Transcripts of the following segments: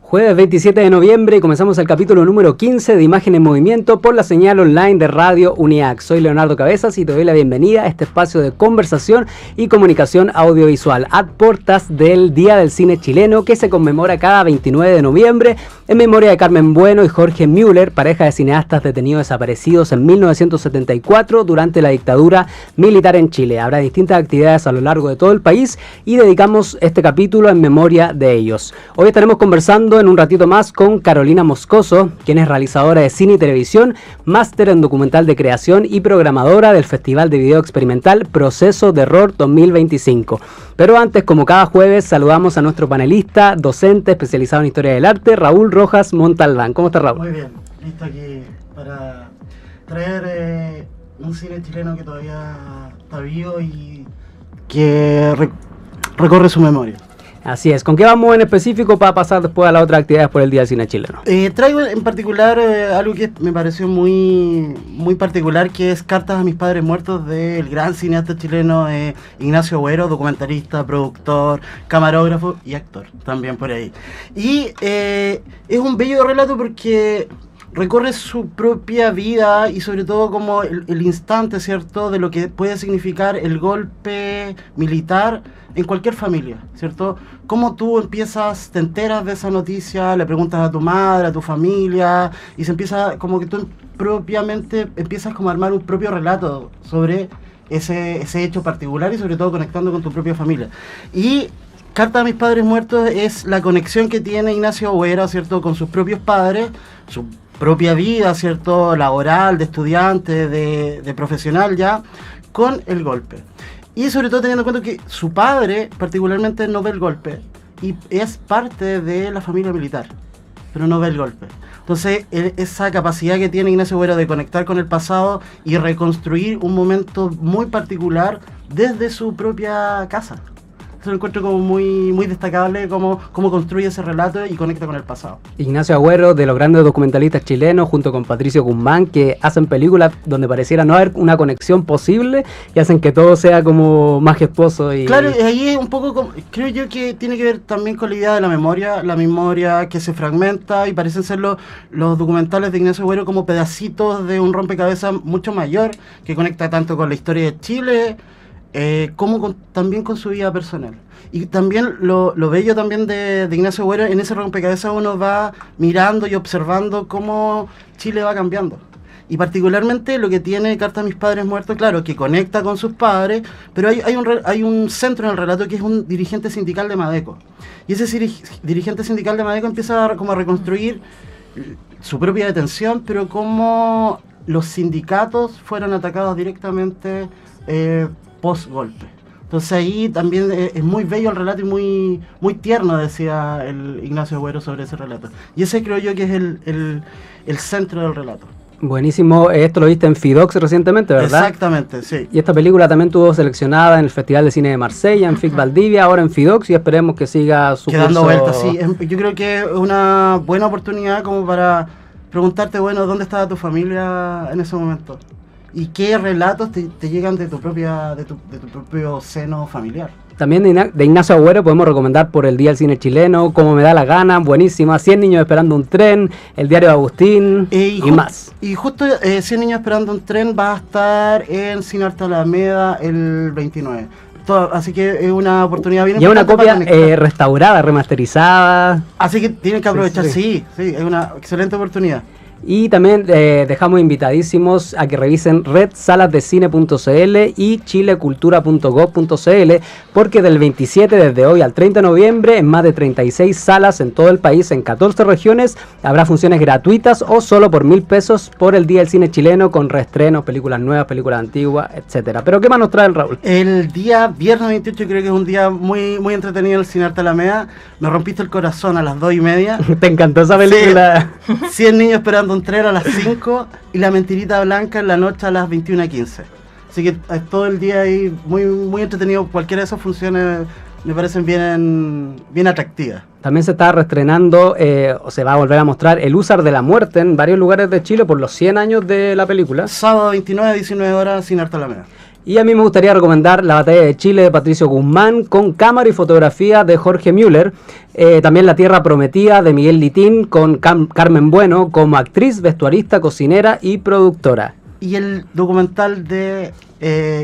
Jueves 27 de noviembre y comenzamos el capítulo número 15 de Imagen en Movimiento por la señal online de Radio UNIAC. Soy Leonardo Cabezas y te doy la bienvenida a este espacio de conversación y comunicación audiovisual a portas del Día del Cine Chileno, que se conmemora cada 29 de noviembre en memoria de Carmen Bueno y Jorge Müller, pareja de cineastas detenidos desaparecidos en 1974 durante la dictadura militar en Chile. Habrá distintas actividades a lo largo de todo el país y dedicamos este capítulo en memoria de ellos. Hoy estaremos conversando en un ratito más con Carolina Moscoso, quien es realizadora de cine y televisión, máster en documental de creación y programadora del Festival de Video Experimental Proceso de Error 2025. Pero antes, como cada jueves, saludamos a nuestro panelista, docente especializado en Historia del Arte, Raúl Rojas Montalbán. ¿Cómo estás, Raúl? Muy bien, listo aquí para traer un cine chileno que todavía está vivo y que recorre su memoria. Así es. ¿Con qué vamos en específico para pasar después a las otras actividades por el Día del Cine Chileno? Traigo en particular algo que me pareció muy particular, que es Cartas a mis padres muertos del gran cineasta chileno Ignacio Agüero, documentalista, productor, camarógrafo y actor también por ahí. Y es un bello relato porque recorre su propia vida y sobre todo como el instante, ¿cierto?, de lo que puede significar el golpe militar en cualquier familia, ¿cierto? Cómo tú te enteras de esa noticia, le preguntas a tu madre, a tu familia, y se empieza como que tú propiamente empiezas como a armar un propio relato sobre ese hecho particular y sobre todo conectando con tu propia familia. Y Carta a mis padres muertos es la conexión que tiene Ignacio Agüero, ¿cierto?, con sus propios padres, su propia vida, ¿cierto?, laboral, de estudiante, de profesional ya, con el golpe. Y sobre todo teniendo en cuenta que su padre particularmente no ve el golpe y es parte de la familia militar, pero no ve el golpe. Entonces esa capacidad que tiene Ignacio Agüero de conectar con el pasado y reconstruir un momento muy particular desde su propia casa. Lo encuentro como muy destacable cómo construye ese relato y conecta con el pasado. Ignacio Agüero, de los grandes documentalistas chilenos, junto con Patricio Guzmán, que hacen películas donde pareciera no haber una conexión posible y hacen que todo sea como majestuoso. Claro, ahí es un poco, creo yo que tiene que ver también con la idea de la memoria que se fragmenta y parecen ser los documentales de Ignacio Agüero como pedacitos de un rompecabezas mucho mayor que conecta tanto con la historia de Chile, como también con su vida personal. Y también lo bello también de Ignacio Agüero, en ese rompecabezas uno va mirando y observando cómo Chile va cambiando. Y particularmente lo que tiene Carta a mis padres muertos, claro, que conecta con sus padres, pero hay un centro en el relato que es un dirigente sindical de Madeco. Y ese dirigente sindical de Madeco empieza a reconstruir su propia detención, pero cómo los sindicatos fueron atacados directamente post-golpe. Entonces ahí también es muy bello el relato y muy tierno, decía el Ignacio Agüero sobre ese relato. Y ese creo yo que es el centro del relato. Buenísimo, esto lo viste en FIDOX recientemente, ¿verdad? Exactamente, sí. Y esta película también tuvo seleccionada en el Festival de Cine de Marsella, en FIC Valdivia, ahora en FIDOX, y esperemos que siga su quedando curso. Vueltas, sí. Yo creo que es una buena oportunidad como para preguntarte, bueno, ¿dónde estaba tu familia en ese momento? ¿Y qué relatos te llegan de tu propio seno familiar? También de Ignacio Agüero podemos recomendar por el Día del Cine Chileno, Como me da la gana, buenísima, 100 niños esperando un tren, El diario de Agustín y más. Y justo 100 niños esperando un tren va a estar en Cine Arte Alameda el 29. Así que es una oportunidad bien importante. Y es una copia restaurada, remasterizada. Así que tienen que aprovechar, sí, es una excelente oportunidad. Y también dejamos invitadísimos a que revisen redsalasdecine.cl y chilecultura.gov.cl, porque del 27 desde hoy al 30 de noviembre en más de 36 salas en todo el país, en 14 regiones, habrá funciones gratuitas o solo por 1.000 pesos por el Día del Cine Chileno, con reestrenos, películas nuevas, películas antiguas, etcétera. Pero ¿qué más nos trae el Raúl? El día viernes 28 creo que es un día muy entretenido en el Cine Arte Alameda. Me rompiste el corazón a las 2:30. ¿Te encantó esa película? Sí. 100 niños esperando un tren a las 5 y La mentirita blanca en la noche a las 21:15. Así que todo el día ahí muy entretenido. Cualquiera de esas funciones me parecen bien atractivas. También se está reestrenando, o se va a volver a mostrar El Húsar de la Muerte en varios lugares de Chile por los 100 años de la película. Sábado 29 a 19 horas, Cine Arte Alameda. Y a mí me gustaría recomendar La Batalla de Chile de Patricio Guzmán, con cámara y fotografía de Jorge Müller. También La Tierra Prometida de Miguel Litín, con Carmen Bueno como actriz, vestuarista, cocinera y productora. Y el documental de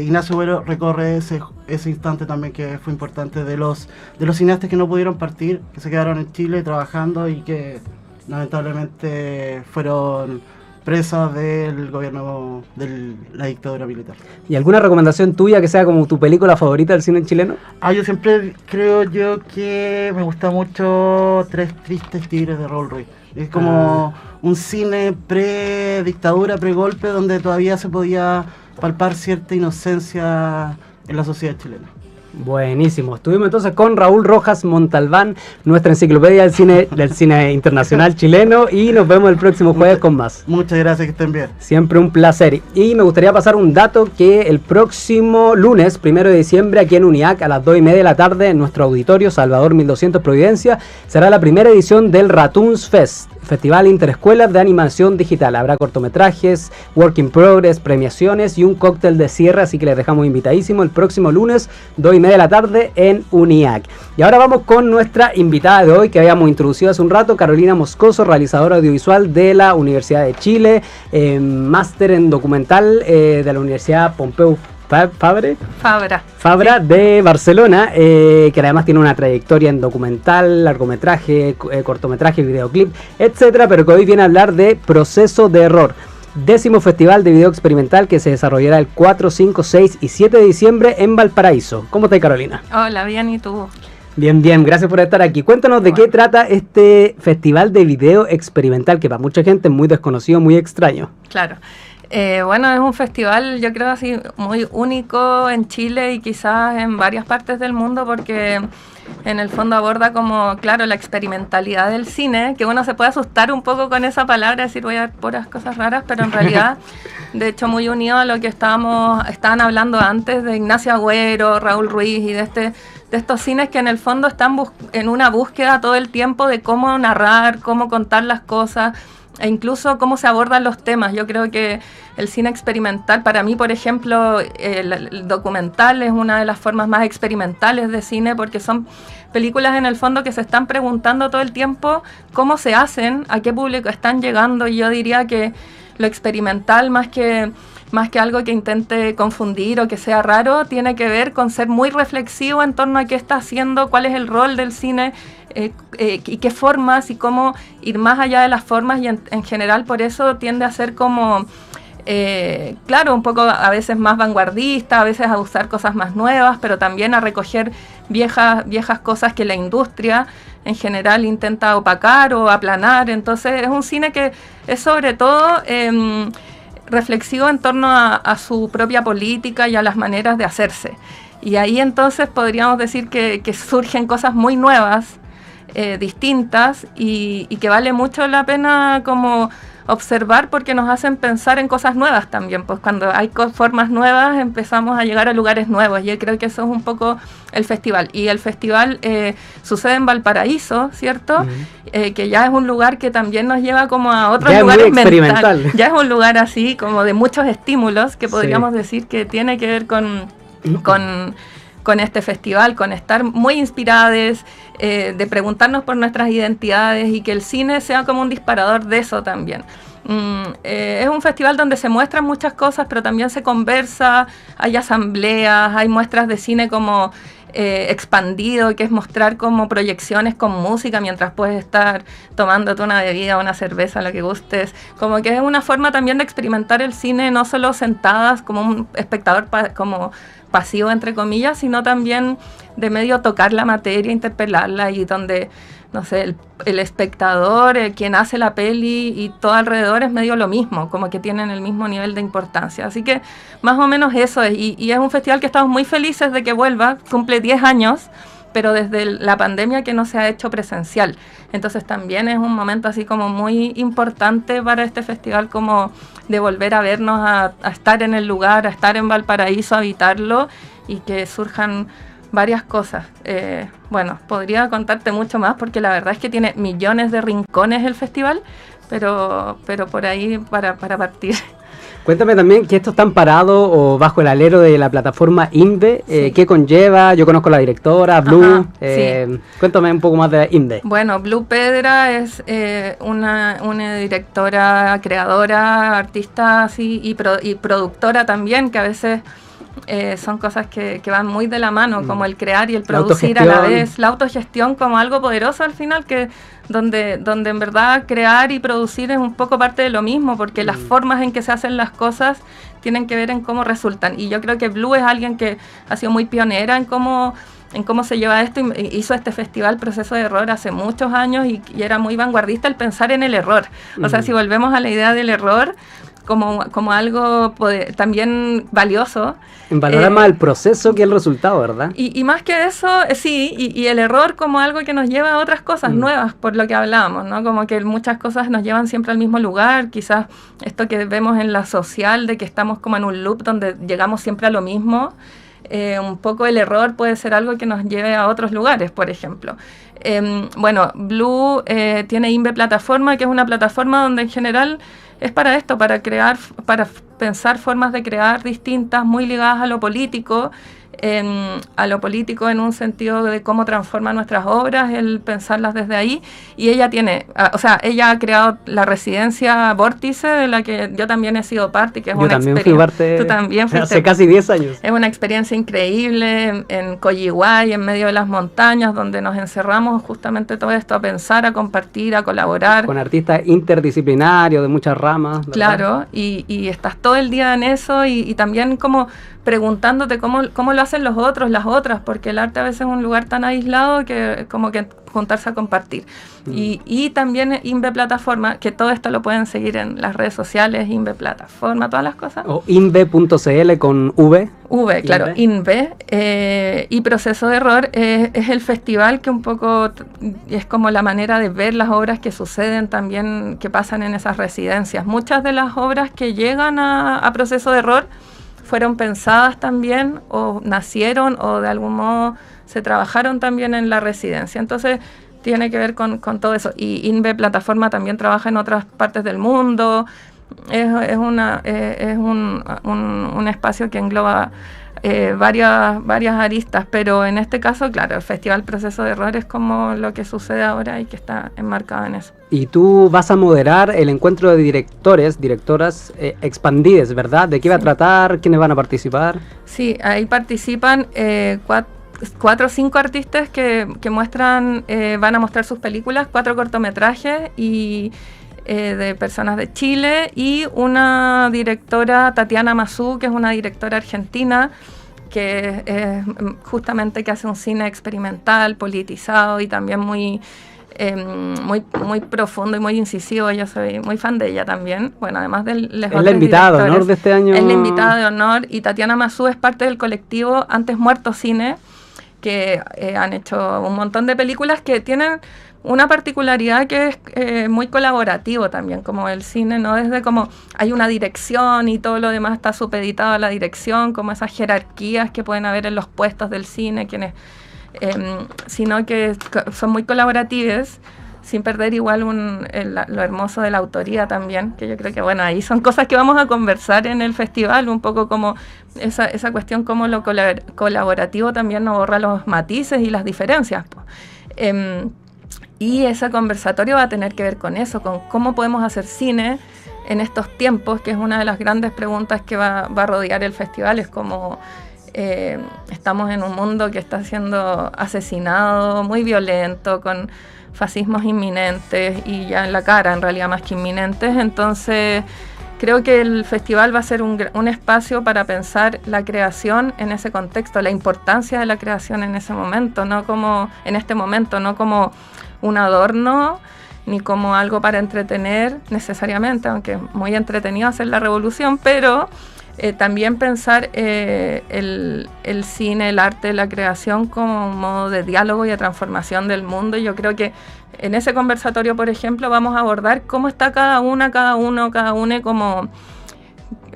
Ignacio Güero recorre ese instante también, que fue importante, de los cineastas que no pudieron partir, que se quedaron en Chile trabajando y que lamentablemente fueron presas del gobierno de la dictadura militar. ¿Y alguna recomendación tuya que sea como tu película favorita del cine chileno? Yo siempre creo que me gusta mucho Tres Tristes Tigres de Raúl Ruiz. Es como un cine pre-dictadura, pre-golpe, donde todavía se podía palpar cierta inocencia en la sociedad chilena. Buenísimo. Estuvimos entonces con Raúl Rojas Montalbán, nuestra enciclopedia del cine internacional chileno, y nos vemos el próximo jueves con más. Muchas gracias, que estén bien. Siempre un placer. Y me gustaría pasar un dato, que el próximo lunes, 1 de diciembre, aquí en UNIAC, a las 2:30 de la tarde, en nuestro auditorio Salvador 1200 Providencia, será la primera edición del Ratoons Fest, Festival Interescuelas de Animación Digital. Habrá cortometrajes, work in progress, premiaciones y un cóctel de cierre, así que les dejamos invitadísimo el próximo lunes, 2:30 de la tarde, en UNIAC. Y ahora vamos con nuestra invitada de hoy, que habíamos introducido hace un rato, Carolina Moscoso, realizadora audiovisual de la Universidad de Chile, máster en documental de la Universidad Pompeu Fabra de Barcelona, que además tiene una trayectoria en documental, largometraje, cortometraje, videoclip, etcétera, pero que hoy viene a hablar de Proceso de Error, 10º Festival de Video Experimental, que se desarrollará el 4, 5, 6 y 7 de diciembre en Valparaíso. ¿Cómo estás, Carolina? Hola, bien, ¿y tú? Bien, gracias por estar aquí. Cuéntanos de qué trata este Festival de Video Experimental, que para mucha gente es muy desconocido, muy extraño. Claro. Bueno, es un festival, yo creo, así muy único en Chile y quizás en varias partes del mundo, porque en el fondo aborda como, claro, la experimentalidad del cine, que uno se puede asustar un poco con esa palabra, decir voy a ver puras cosas raras, pero en realidad, de hecho, muy unido a lo que estaban hablando antes de Ignacio Agüero, Raúl Ruiz y de estos cines que en el fondo están en una búsqueda todo el tiempo de cómo narrar, cómo contar las cosas, e incluso cómo se abordan los temas. Yo creo que el cine experimental, para mí, por ejemplo, el documental es una de las formas más experimentales de cine, porque son películas en el fondo que se están preguntando todo el tiempo cómo se hacen, a qué público están llegando, y yo diría que lo experimental, más que algo que intente confundir o que sea raro, tiene que ver con ser muy reflexivo en torno a qué está haciendo, cuál es el rol del cine, y qué formas, y cómo ir más allá de las formas, y en general por eso tiende a ser como, claro, un poco a veces más vanguardista, a veces a usar cosas más nuevas, pero también a recoger viejas cosas que la industria en general intenta opacar o aplanar. Entonces es un cine que es sobre todo reflexivo en torno a su propia política y a las maneras de hacerse. Y ahí entonces podríamos decir que surgen cosas muy nuevas, distintas, y que vale mucho la pena como observar, porque nos hacen pensar en cosas nuevas también. Pues cuando hay formas nuevas empezamos a llegar a lugares nuevos, y yo creo que eso es un poco el festival. Y el festival sucede en Valparaíso, ¿cierto? Uh-huh. Que ya es un lugar que también nos lleva como a otros lugares mentales. Ya es un lugar así como de muchos estímulos, que podríamos decir que tiene que ver con este festival, con estar muy inspirados, de preguntarnos por nuestras identidades, y que el cine sea como un disparador de eso también. Es un festival donde se muestran muchas cosas, pero también se conversa, hay asambleas, hay muestras de cine como expandido, que es mostrar como proyecciones con música mientras puedes estar tomándote una bebida, una cerveza, lo que gustes. Como que es una forma también de experimentar el cine, no solo sentadas como un espectador como pasivo, entre comillas, sino también de medio tocar la materia, interpelarla, y donde, no sé, el espectador, quien hace la peli y todo alrededor es medio lo mismo, como que tienen el mismo nivel de importancia. Así que más o menos eso es, y es un festival que estamos muy felices de que vuelva, cumple 10 años, pero desde la pandemia que no se ha hecho presencial. Entonces también es un momento así como muy importante para este festival, como de volver a vernos, a estar en el lugar, a estar en Valparaíso, a habitarlo, y que surjan varias cosas. Bueno, podría contarte mucho más, porque la verdad es que tiene millones de rincones el festival, pero por ahí para partir. Cuéntame también que esto está amparado o bajo el alero de la plataforma INVE. Sí. ¿Qué conlleva? Yo conozco a la directora, Blue. Sí. Cuéntame un poco más de INVE. Bueno, Blue Pedra es una directora, creadora, artista así, y productora también, que a veces son cosas que van muy de la mano, como el crear y el producir a la vez. La autogestión como algo poderoso al final, que donde en verdad crear y producir es un poco parte de lo mismo, porque las formas en que se hacen las cosas tienen que ver en cómo resultan. Y yo creo que Blue es alguien que ha sido muy pionera en cómo se lleva esto, y hizo este festival Proceso de Error hace muchos años, y era muy vanguardista el pensar en el error. O sea, si volvemos a la idea del error como algo también valioso. Valorar más el proceso que el resultado, ¿verdad? Y más que eso, sí, y el error como algo que nos lleva a otras cosas nuevas, por lo que hablábamos, ¿no? Como que muchas cosas nos llevan siempre al mismo lugar, quizás esto que vemos en la social, de que estamos como en un loop donde llegamos siempre a lo mismo. Un poco el error puede ser algo que nos lleve a otros lugares, por ejemplo. Bueno, Blue tiene INVE Plataforma, que es una plataforma donde en general es para esto, para pensar formas de crear distintas, muy ligadas a lo político en un sentido de cómo transforma nuestras obras, el pensarlas desde ahí. Y ella ella ha creado la residencia Vórtice, de la que yo también he sido parte, que es una experiencia. Fui parte. Tú también fuiste. Hace casi 10 años. Es una experiencia increíble en Coyihuay, en medio de las montañas, donde nos encerramos justamente todo esto a pensar, a compartir, a colaborar. Con artistas interdisciplinarios de muchas ramas, ¿verdad? Claro, y estás todo el día en eso, y también como preguntándote cómo lo hacen los otros, las otras, porque el arte a veces es un lugar tan aislado que como que juntarse a compartir. Y también INVE Plataforma, que todo esto lo pueden seguir en las redes sociales, INVE Plataforma, todas las cosas. O inve.cl con V. Claro, INVE. Y Proceso de Error es el festival que un poco es como la manera de ver las obras que suceden también, que pasan en esas residencias. Muchas de las obras que llegan a Proceso de Error fueron pensadas también, o nacieron, o de algún modo se trabajaron también en la residencia. Entonces tiene que ver con todo eso. Y INVE Plataforma también trabaja en otras partes del mundo. Es un espacio que engloba varias aristas, pero en este caso, claro, el Festival Proceso de Error es como lo que sucede ahora y que está enmarcado en eso. Y tú vas a moderar el encuentro de directoras expandidas, ¿verdad? ¿De qué va a tratar? ¿Quiénes van a participar? Sí, ahí participan 4 o 5 artistas que muestran, van a mostrar sus películas, 4 cortometrajes y de personas de Chile, y una directora, Tatiana Mazú, que es una directora argentina, que justamente que hace un cine experimental, politizado y también muy profundo y muy incisivo. Yo soy muy fan de ella también. Bueno, además de es la invitada de honor de este año. Es la invitada de honor, y Tatiana Mazú es parte del colectivo Antes Muerto Cine, que han hecho un montón de películas que tienen una particularidad que es muy colaborativo también, como el cine, no desde como hay una dirección y todo lo demás está supeditado a la dirección, como esas jerarquías que pueden haber en los puestos del cine, sino que son muy colaborativas, sin perder igual lo hermoso de la autoría también, que yo creo que bueno, ahí son cosas que vamos a conversar en el festival, un poco como esa cuestión, como lo colaborativo también nos borra los matices y las diferencias. Y ese conversatorio va a tener que ver con eso, con cómo podemos hacer cine en estos tiempos, que es una de las grandes preguntas que va a rodear el festival. Es como estamos en un mundo que está siendo asesinado, muy violento, con fascismos inminentes y ya en la cara, en realidad más que inminentes. Entonces creo que el festival va a ser un espacio para pensar la creación en ese contexto, la importancia de la creación en ese momento, no como un adorno, ni como algo para entretener necesariamente, aunque es muy entretenido hacer la revolución, pero también pensar el cine, el arte, la creación como un modo de diálogo y de transformación del mundo. Y yo creo que en ese conversatorio, por ejemplo, vamos a abordar cómo está cada uno, como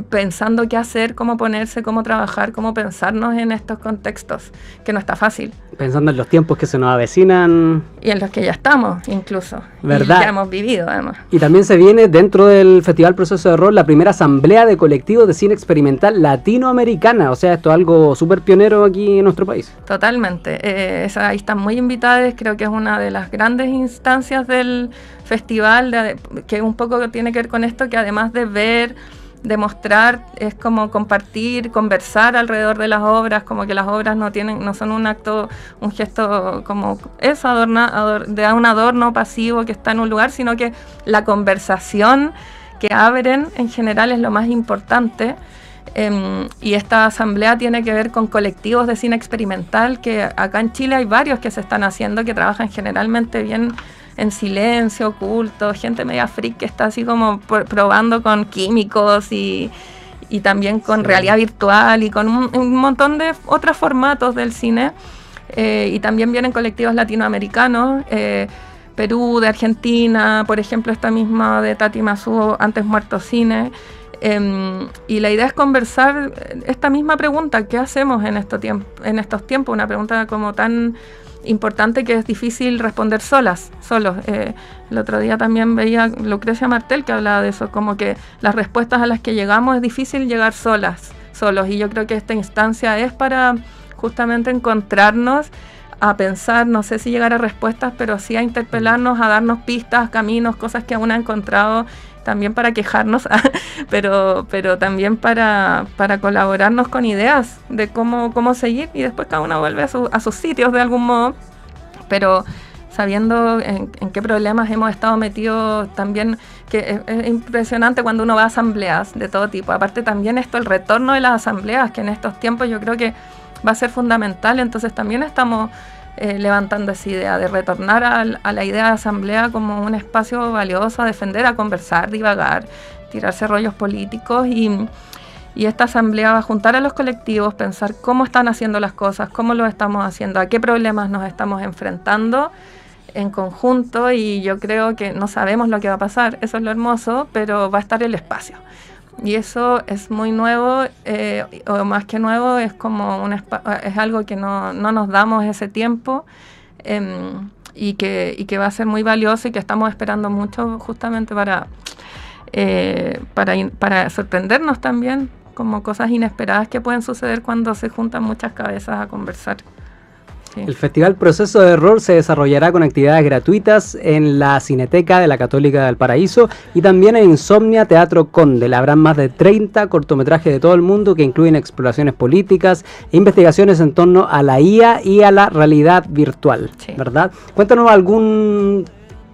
pensando qué hacer, cómo ponerse, cómo trabajar, cómo pensarnos en estos contextos, que no está fácil. Pensando en los tiempos que se nos avecinan. Y en los que ya estamos, incluso. ¿Verdad? Y ya hemos vivido, además. Y también se viene dentro del Festival Proceso de Error la primera asamblea de colectivos de cine experimental latinoamericana. O sea, esto es algo súper pionero aquí en nuestro país. Totalmente. Ahí están muy invitadas. Creo que es una de las grandes instancias del festival, que un poco tiene que ver con esto, que además de ver, de mostrar, es como compartir, conversar alrededor de las obras, como que las obras no son un acto, un gesto como eso, de un adorno pasivo que está en un lugar, sino que la conversación que abren en general es lo más importante. Y esta asamblea tiene que ver con colectivos de cine experimental, que acá en Chile hay varios que se están haciendo, que trabajan generalmente bien en silencio, oculto, gente media freak que está así como probando con químicos y también con realidad virtual y con un montón de otros formatos del cine. Y también vienen colectivos latinoamericanos, Perú, de Argentina, por ejemplo esta misma de Tati Mazú, Antes Muerto Cine. Y la idea es conversar esta misma pregunta, ¿qué hacemos en estos tiempos? Una pregunta como tan importante que es difícil responder solos. El otro día también veía Lucrecia Martel que hablaba de eso, como que las respuestas a las que llegamos es difícil llegar solos, y yo creo que esta instancia es para justamente encontrarnos, a pensar, no sé si llegar a respuestas, pero sí a interpelarnos, a darnos pistas, caminos, cosas que aún ha encontrado, también para quejarnos, pero también para colaborarnos con ideas de cómo seguir, y después cada uno vuelve a sus sitios de algún modo, pero sabiendo en qué problemas hemos estado metidos también, que es impresionante cuando uno va a asambleas de todo tipo. Aparte también el retorno de las asambleas, que en estos tiempos yo creo que va a ser fundamental, entonces también estamos levantando esa idea de retornar a la idea de asamblea como un espacio valioso a defender, a conversar, divagar, tirarse rollos políticos, y esta asamblea va a juntar a los colectivos, pensar cómo están haciendo las cosas, cómo lo estamos haciendo, a qué problemas nos estamos enfrentando en conjunto, y yo creo que no sabemos lo que va a pasar, eso es lo hermoso, pero va a estar el espacio. Y eso es muy nuevo, o más que nuevo, es como es algo que no nos damos ese tiempo, y que va a ser muy valioso, y que estamos esperando mucho justamente para sorprendernos también, como cosas inesperadas que pueden suceder cuando se juntan muchas cabezas a conversar. Sí. El Festival Proceso de Error se desarrollará con actividades gratuitas en la Cineteca de la Católica del Paraíso y también en Insomnia Teatro Condel. Habrán más de 30 cortometrajes de todo el mundo que incluyen exploraciones políticas e investigaciones en torno a la IA y a la realidad virtual, sí. ¿Verdad? Cuéntanos algún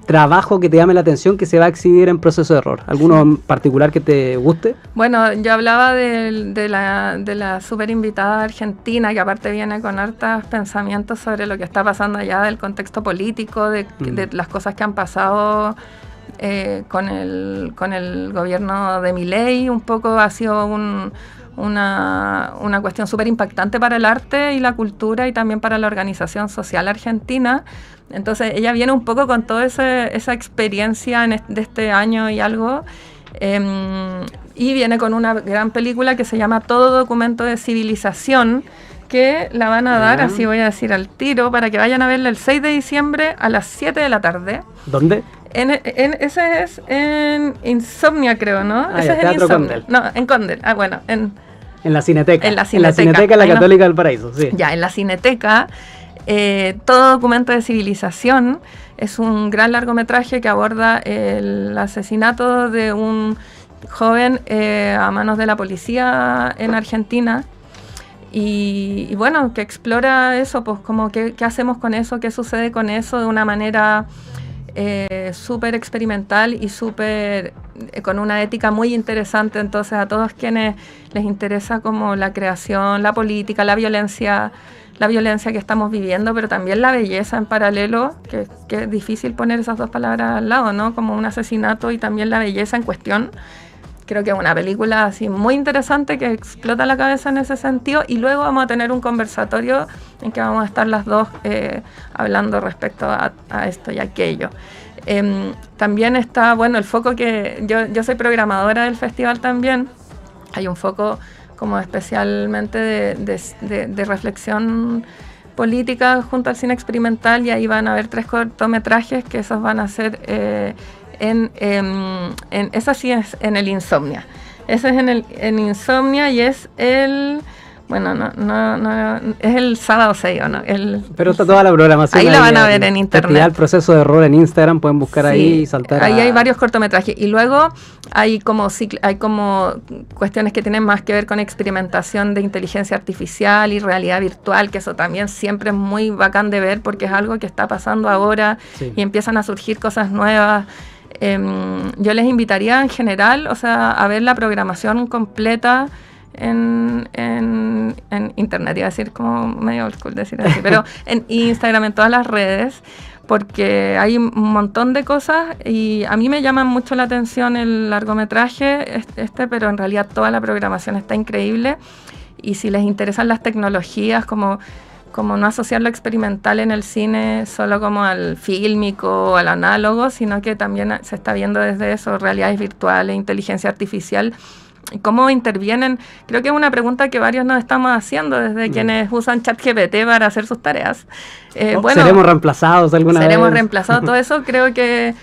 trabajo que te llame la atención que se va a exhibir en Proceso de Error. ¿Alguno en particular que te guste? Bueno, yo hablaba de la súper invitada argentina, que aparte viene con hartos pensamientos sobre lo que está pasando allá, del contexto político, de las cosas que han pasado con el gobierno de Milei. Un poco ha sido una cuestión súper impactante para el arte y la cultura, y también para la organización social argentina. Entonces ella viene un poco con toda esa experiencia de este año y algo, y viene con una gran película que se llama Todo Documento de Civilización, que la van a dar, así voy a decir al tiro, para que vayan a verla el 6 de diciembre a las 7 de la tarde. ¿Dónde? Ese es en Insomnia, creo, ¿no? Ese es en Teatro Insomnia. Condel. No, en Condel. Bueno, en la Cineteca. En la Cineteca de la Católica del Paraíso, sí. Ya, en la Cineteca. Todo Documento de Civilización es un gran largometraje que aborda el asesinato de un joven a manos de la policía en Argentina, y bueno, que explora eso, pues como qué hacemos con eso, qué sucede con eso de una manera súper experimental y súper con una ética muy interesante. Entonces a todos quienes les interesa como la creación, la política, la violencia que estamos viviendo, pero también la belleza en paralelo, que es difícil poner esas dos palabras al lado, ¿no? Como un asesinato y también la belleza en cuestión. Creo que es una película así muy interesante que explota la cabeza en ese sentido, y luego vamos a tener un conversatorio en que vamos a estar las dos hablando respecto a esto y aquello. También está, bueno, el foco que yo soy programadora del festival también. Hay un foco como especialmente de reflexión política junto al cine experimental, y ahí van a haber 3 cortometrajes que esos van a ser esa sí es en el Insomnia. Ese es en Insomnia y es el... Bueno, no, es el sábado 6, ¿o no? Pero está toda la programación. Ahí la van a ver en internet. El proceso de error en Instagram, pueden buscar ahí y saltar. Ahí hay varios cortometrajes. Y luego hay como cuestiones que tienen más que ver con experimentación de inteligencia artificial y realidad virtual, que eso también siempre es muy bacán de ver porque es algo que está pasando ahora y empiezan a surgir cosas nuevas. Yo les invitaría en general, o sea, a ver la programación completa en internet, iba a decir como medio old school decir así, pero en Instagram, en todas las redes, porque hay un montón de cosas y a mí me llama mucho la atención el largometraje pero en realidad toda la programación está increíble, y si les interesan las tecnologías, como no asociar lo experimental en el cine solo como al fílmico o al análogo, sino que también se está viendo desde eso, realidades virtuales, inteligencia artificial, cómo intervienen. Creo que es una pregunta que varios nos estamos haciendo desde quienes usan ChatGPT para hacer sus tareas. ¿Seremos reemplazados alguna vez? Seremos reemplazados, todo eso creo que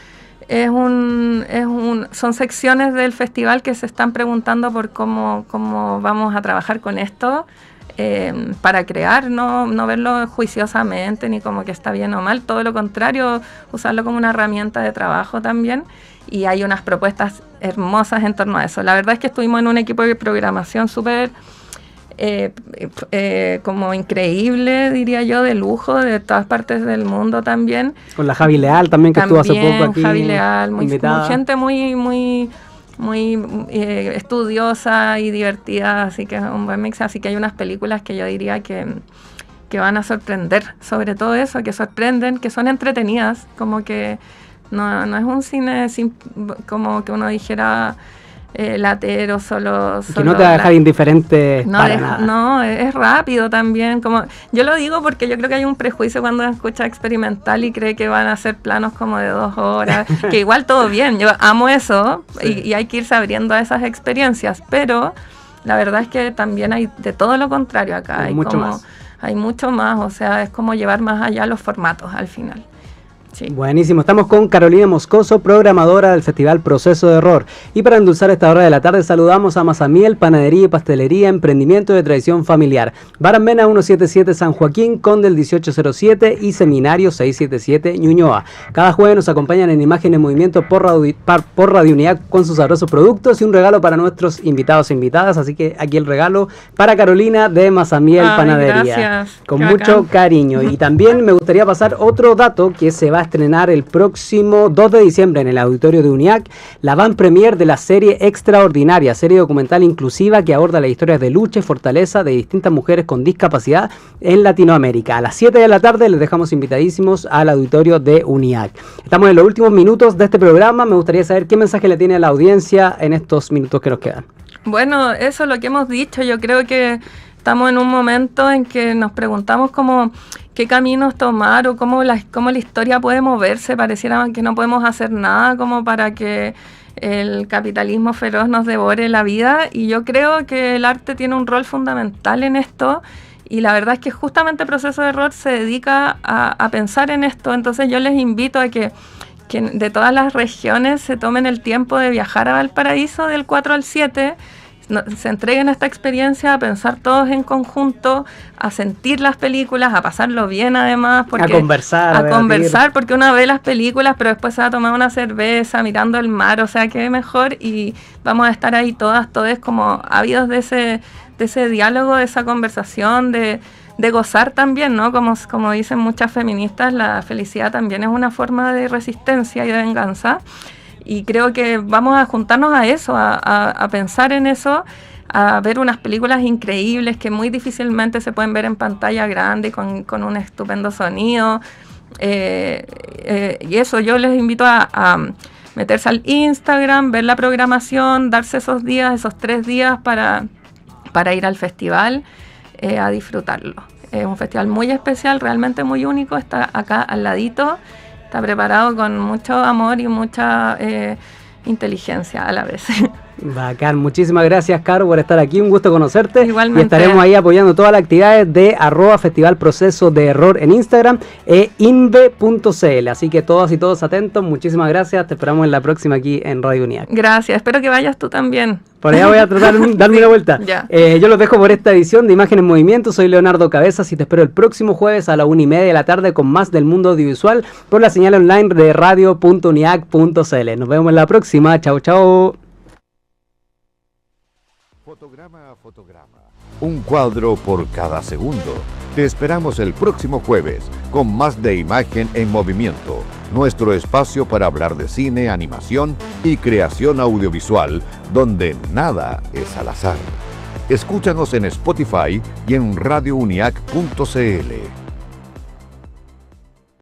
son secciones del festival que se están preguntando por cómo vamos a trabajar con esto. Para crear, no verlo juiciosamente ni como que está bien o mal, todo lo contrario, usarlo como una herramienta de trabajo también, y hay unas propuestas hermosas en torno a eso. La verdad es que estuvimos en un equipo de programación súper como increíble, diría yo, de lujo, de todas partes del mundo también. Con la Javi Leal también, que estuvo hace poco aquí. Javi Leal, muy gente muy estudiosa y divertida, así que es un buen mix. Así que hay unas películas que yo diría que van a sorprender, sobre todo eso, que sorprenden, que son entretenidas, como que no es un cine como que uno dijera latero, solo que no te va a dejar indiferente para nada. No, es rápido también. Como yo lo digo porque yo creo que hay un prejuicio cuando escucha experimental y cree que van a ser planos como de 2 horas, que igual todo bien, yo amo eso, y hay que irse abriendo a esas experiencias, pero la verdad es que también hay de todo lo contrario acá. Hay mucho más, o sea, es como llevar más allá los formatos al final. Sí. Buenísimo, estamos con Carolina Moscoso, programadora del Festival Proceso de Error. Y para endulzar esta hora de la tarde saludamos a Mazamiel, panadería y pastelería, emprendimiento de tradición familiar. Baramena 177 San Joaquín, Conde 1807 y Seminario 677 Ñuñoa. Cada jueves nos acompañan en Imagen en Movimiento por Radio Unidad con sus sabrosos productos y un regalo para nuestros invitados e invitadas. Así que aquí el regalo para Carolina de Mazamiel Panadería. Gracias. Con mucho cariño. Y también me gustaría pasar otro dato que se va a estrenar el próximo 2 de diciembre en el auditorio de UNIAC, la van premier de la serie Extraordinaria, serie documental inclusiva que aborda las historias de lucha y fortaleza de distintas mujeres con discapacidad en Latinoamérica. A las 7 de la tarde les dejamos invitadísimos al auditorio de UNIAC. Estamos en los últimos minutos de este programa. Me gustaría saber qué mensaje le tiene a la audiencia en estos minutos que nos quedan. Bueno, eso es lo que hemos dicho. Yo creo que estamos en un momento en que nos preguntamos qué caminos tomar o cómo la historia puede moverse. Pareciera que no podemos hacer nada como para que el capitalismo feroz nos devore la vida, y yo creo que el arte tiene un rol fundamental en esto, y la verdad es que justamente Proceso de Error se dedica a pensar en esto. Entonces yo les invito a que de todas las regiones se tomen el tiempo de viajar a Valparaíso del 4 al 7, se entreguen a esta experiencia, a pensar todos en conjunto, a sentir las películas, a pasarlo bien además, porque a conversar, porque uno ve las películas pero después se va a tomar una cerveza mirando el mar, o sea, qué mejor, y vamos a estar ahí todos como ávidos de ese diálogo, de esa conversación, de gozar también, ¿no? Como dicen muchas feministas, la felicidad también es una forma de resistencia y de venganza. Y creo que vamos a juntarnos a eso, a pensar en eso, a ver unas películas increíbles que muy difícilmente se pueden ver en pantalla grande con un estupendo sonido. Y eso, yo les invito a meterse al Instagram, ver la programación, darse esos 3 días para ir al festival, a disfrutarlo. Es un festival muy especial, realmente muy único, está acá al ladito. Está preparado con mucho amor y mucha inteligencia a la vez. Bacán, muchísimas gracias, Caro, por estar aquí, un gusto conocerte. Igualmente. Y estaremos ahí apoyando todas las actividades de @Festival Proceso de Error en Instagram e inve.cl, así que todas y todos atentos, muchísimas gracias, te esperamos en la próxima aquí en Radio UNIAC. Gracias, espero que vayas tú también. Por allá voy a tratar de darme una vuelta. Ya. Yo los dejo por esta edición de Imagen en Movimiento, soy Leonardo Cabezas y te espero el próximo jueves a la 1:30 de la tarde con más del mundo audiovisual por la señal online de radio.uniac.cl. Nos vemos en la próxima, chao chao. Fotograma a fotograma, un cuadro por cada segundo. Te esperamos el próximo jueves con más de Imagen en Movimiento, nuestro espacio para hablar de cine, animación y creación audiovisual, donde nada es al azar. Escúchanos en Spotify y en radiouniac.cl.